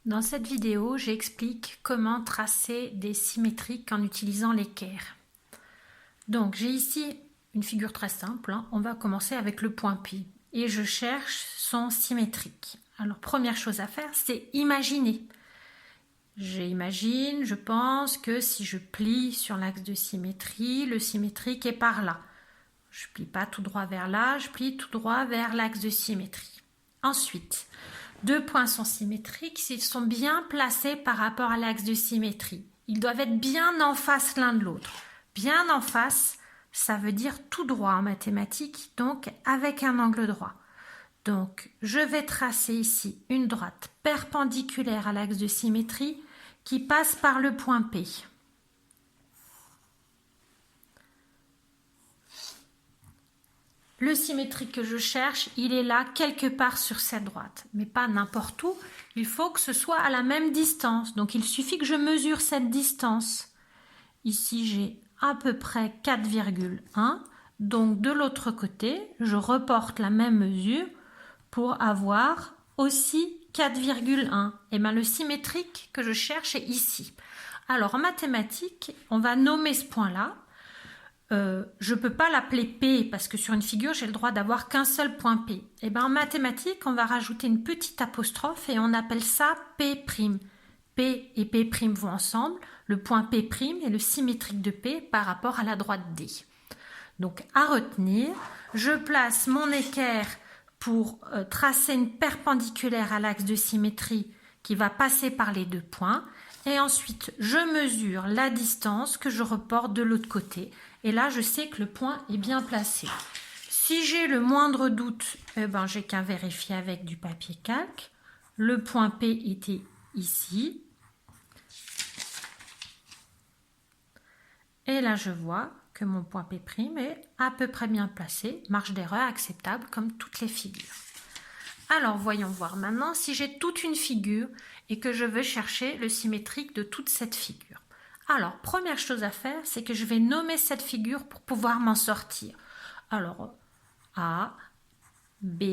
Dans cette vidéo, j'explique comment tracer des symétriques en utilisant l'équerre. Donc j'ai ici une figure très simple, On va commencer avec le point P et je cherche son symétrique. Alors première chose à faire, c'est imaginer. J'imagine, je pense que si je plie sur l'axe de symétrie, le symétrique est par là. Je ne plie pas tout droit vers là, je plie tout droit vers l'axe de symétrie. Ensuite, deux points sont symétriques s'ils sont bien placés par rapport à l'axe de symétrie. Ils doivent être bien en face l'un de l'autre. Bien en face, ça veut dire tout droit en mathématiques, donc avec un angle droit. Donc, je vais tracer ici une droite perpendiculaire à l'axe de symétrie qui passe par le point P. Le symétrique que je cherche, il est là quelque part sur cette droite, mais pas n'importe où. Il faut que ce soit à la même distance. Donc, il suffit que je mesure cette distance. Ici, j'ai à peu près 4,1. Donc, de l'autre côté, je reporte la même mesure pour avoir aussi 4,1. Et bien, le symétrique que je cherche est ici. Alors, en mathématiques, on va nommer ce point-là. Je ne peux pas l'appeler P parce que sur une figure, j'ai le droit d'avoir qu'un seul point P. Et bien en mathématiques, on va rajouter une petite apostrophe et on appelle ça P'. P et P' vont ensemble. Le point P' est le symétrique de P par rapport à la droite D. Donc à retenir, je place mon équerre pour tracer une perpendiculaire à l'axe de symétrie qui va passer par les deux points. Et ensuite, je mesure la distance que je reporte de l'autre côté. Et là, je sais que le point est bien placé. Si j'ai le moindre doute, j'ai qu'à vérifier avec du papier calque. Le point P était ici. Et là, je vois que mon point P' est à peu près bien placé. Marge d'erreur acceptable comme toutes les figures. Alors, voyons voir maintenant si j'ai toute une figure et que je veux chercher le symétrique de toute cette figure. Alors, première chose à faire, c'est que je vais nommer cette figure pour pouvoir m'en sortir. Alors, A, B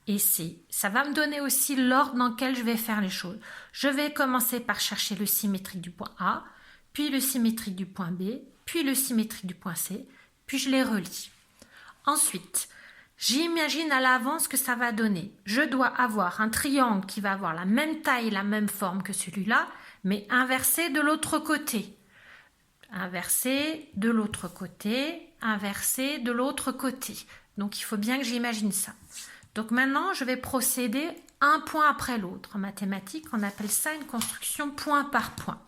et C. Ça va me donner aussi l'ordre dans lequel je vais faire les choses. Je vais commencer par chercher le symétrique du point A, puis le symétrique du point B, puis le symétrique du point C, puis je les relie. Ensuite, j'imagine à l'avance ce que ça va donner. Je dois avoir un triangle qui va avoir la même taille et la même forme que celui-là, mais inversé de l'autre côté. Inversé de l'autre côté, inversé de l'autre côté. Donc, il faut bien que j'imagine ça. Donc, maintenant, je vais procéder un point après l'autre. En mathématiques, on appelle ça une construction point par point.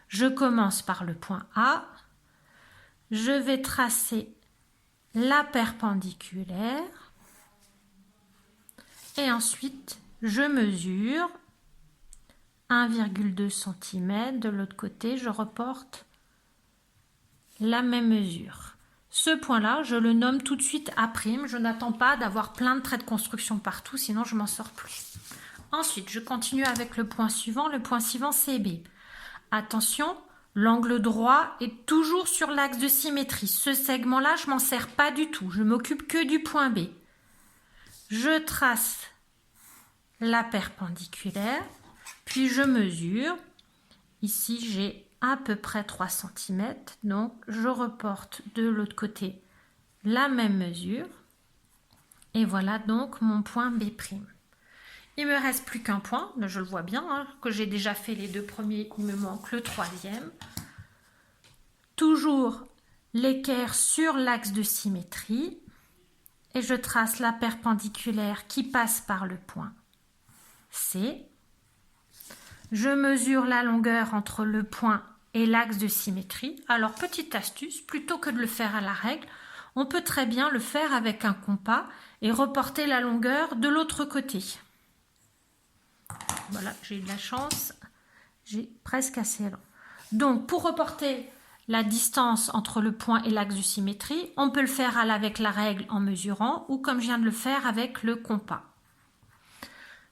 Je commence par le point A. Je vais tracer la perpendiculaire. Et ensuite, je mesure 1,2 cm. De l'autre côté, je reporte la même mesure. Ce point-là, je le nomme tout de suite A'. Je n'attends pas d'avoir plein de traits de construction partout, sinon je m'en sors plus. Ensuite, je continue avec le point suivant. Le point suivant, c'est B. Attention, l'angle droit est toujours sur l'axe de symétrie. Ce segment-là, je ne m'en sers pas du tout. Je m'occupe que du point B. Je trace la perpendiculaire, puis je mesure. Ici, j'ai à peu près 3 cm, donc je reporte de l'autre côté la même mesure. Et voilà donc mon point B'. Il me reste plus qu'un point, je le vois bien, que j'ai déjà fait les deux premiers, il me manque le troisième. Toujours l'équerre sur l'axe de symétrie et je trace la perpendiculaire qui passe par le point C. Je mesure la longueur entre le point et l'axe de symétrie. Alors, petite astuce, plutôt que de le faire à la règle, on peut très bien le faire avec un compas et reporter la longueur de l'autre côté. Voilà, j'ai eu de la chance, j'ai presque assez long. Donc, pour reporter la distance entre le point et l'axe de symétrie, on peut le faire avec la règle en mesurant ou comme je viens de le faire avec le compas.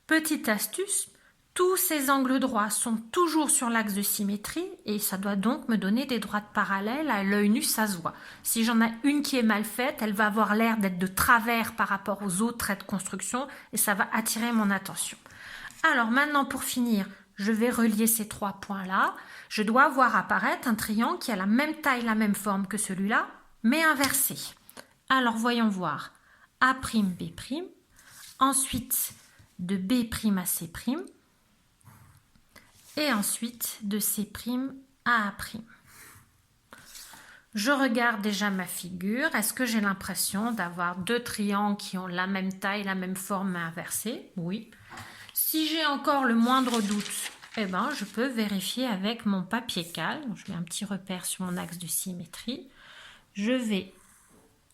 Petite astuce, tous ces angles droits sont toujours sur l'axe de symétrie et ça doit donc me donner des droites parallèles. À l'œil nu, ça se voit. Si j'en ai une qui est mal faite, elle va avoir l'air d'être de travers par rapport aux autres traits de construction et ça va attirer mon attention. Alors maintenant, pour finir, Je vais relier ces 3 points-là. Je dois voir apparaître un triangle qui a la même taille, la même forme que celui-là, mais inversé. Alors, voyons voir. A', B', ensuite de B' à C', et ensuite de C' à A'. Je regarde déjà ma figure. Est-ce que j'ai l'impression d'avoir 2 triangles qui ont la même taille, la même forme, mais inversée? Oui. Si j'ai encore le moindre doute, eh ben, je peux vérifier avec mon papier cal. Donc, je mets un petit repère sur mon axe de symétrie. Je vais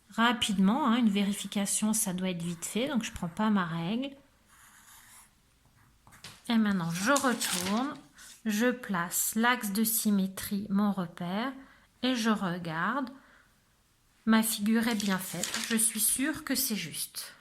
rapidement, une vérification, ça doit être vite fait, donc je ne prends pas ma règle. Et maintenant, je retourne, je place l'axe de symétrie, mon repère, et je regarde. Ma figure est bien faite, je suis sûre que c'est juste.